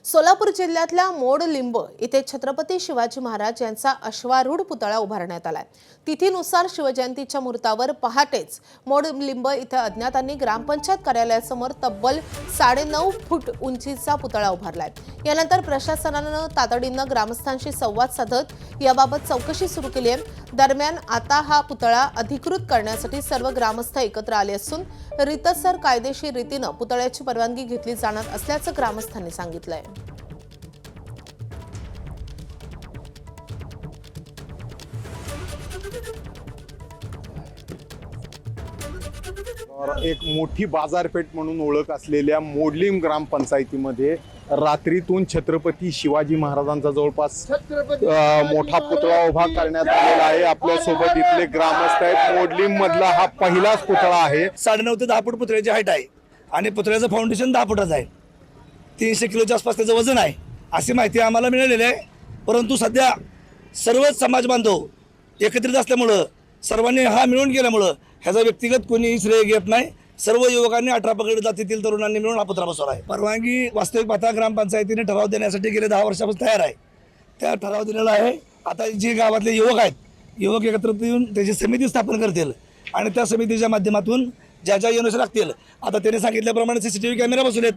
सोलापूर जिल्ह्यातल्या मोडलिंब इथे छत्रपती शिवाजी महाराज यांचा अश्वारूढ पुतळा उभारण्यात आलाय। तिथीनुसार शिवजयंतीच्या मुहूर्तावर पहाटेच मोडलिंब इथे अज्ञातांनी ग्रामपंचायत कार्यालयासमोर तब्बल 9.5 फूट उंचीचा पुतळा उभारलाय। यानंतर प्रशासनानं तातडीनं ग्रामस्थांशी संवाद साधत याबाबत चौकशी सुरू केली आहे। दरम्यान आता हा पुतळा अधिकृत करण्यासाठी सर्व ग्रामस्थ एकत्र आले असून रीतसर कायदेशीर रीतीनं पुतळ्याची परवानगी घेतली जाणार असल्याचं ग्रामस्थांनी सांगितलंय। एक मोठी बाजारपेठ म्हणून ओळख असलेल्या मोडलिंब ग्रामपंचायतीमध्ये रात्रीतून छत्रपती शिवाजी महाराजांचा जवळपास मोठा पुतळा उभा करण्यात आलेला आहे। आपल्या सोबत इथले ग्रामस्थ आहेत। मोडलिंब मधला हा पहिलाच पुतळा आहे। 9.5 ते 10 फूट पुतळ्याची हाईट आहे आणि पुतळ्याचं फाउंडेशन 10 फुटाचं आहे। 300 किलोच्या आसपास त्याचं वजन आहे अशी माहिती आम्हाला मिळालेली आहे। परंतु सध्या सर्वच समाज बांधव एकत्रित असल्यामुळं सर्वांनी हा मिळून गेल्यामुळं ह्याचा व्यक्तिगत कोणीही श्रेय घेत नाही। सर्व युवकांनी 18 पगड जातीतील तरुणांनी मिळून हा पुतळा बसवला आहे। परवानगी वास्तविक पाहता ग्रामपंचायतीने ठराव देण्यासाठी गेले 10 वर्षापासून तयार आहे। त्या ठराव दिलेला आहे। आता जे गावातले युवक आहेत, युवक एकत्रित येऊन त्याची समिती स्थापन करतील आणि त्या समितीच्या माध्यमातून ज्या ज्या योजना लागतील, आता त्याने सांगितल्याप्रमाणे CCTV कॅमेरा बसवलेत,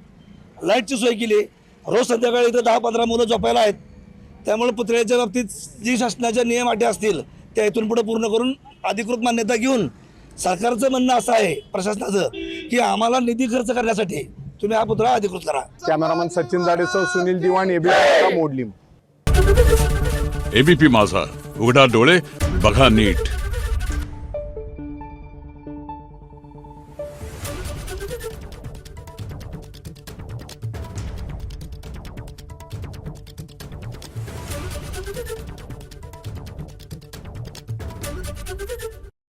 लाईटची सोय केली, रोज संध्याकाळी इथं 10-15 मुलं झोपायला आहेत। त्यामुळे पुतळ्याच्या बाबतीत जी शासनाच्या नियम अटी असतील त्या इथून पुढे पूर्ण करून अधिकृत मान्यता घेऊन सरकारचं म्हणणं असं आहे प्रशासनाचं की आम्हाला निधी खर्च करण्यासाठी तुम्ही हा पुतळा अधिकृत करा। कॅमेरामन सचिन जाडेसह सुनील दिवाण, ABP मोडलिंब। ABP माझा, उघडा डोळे बघा नीट। Thank you.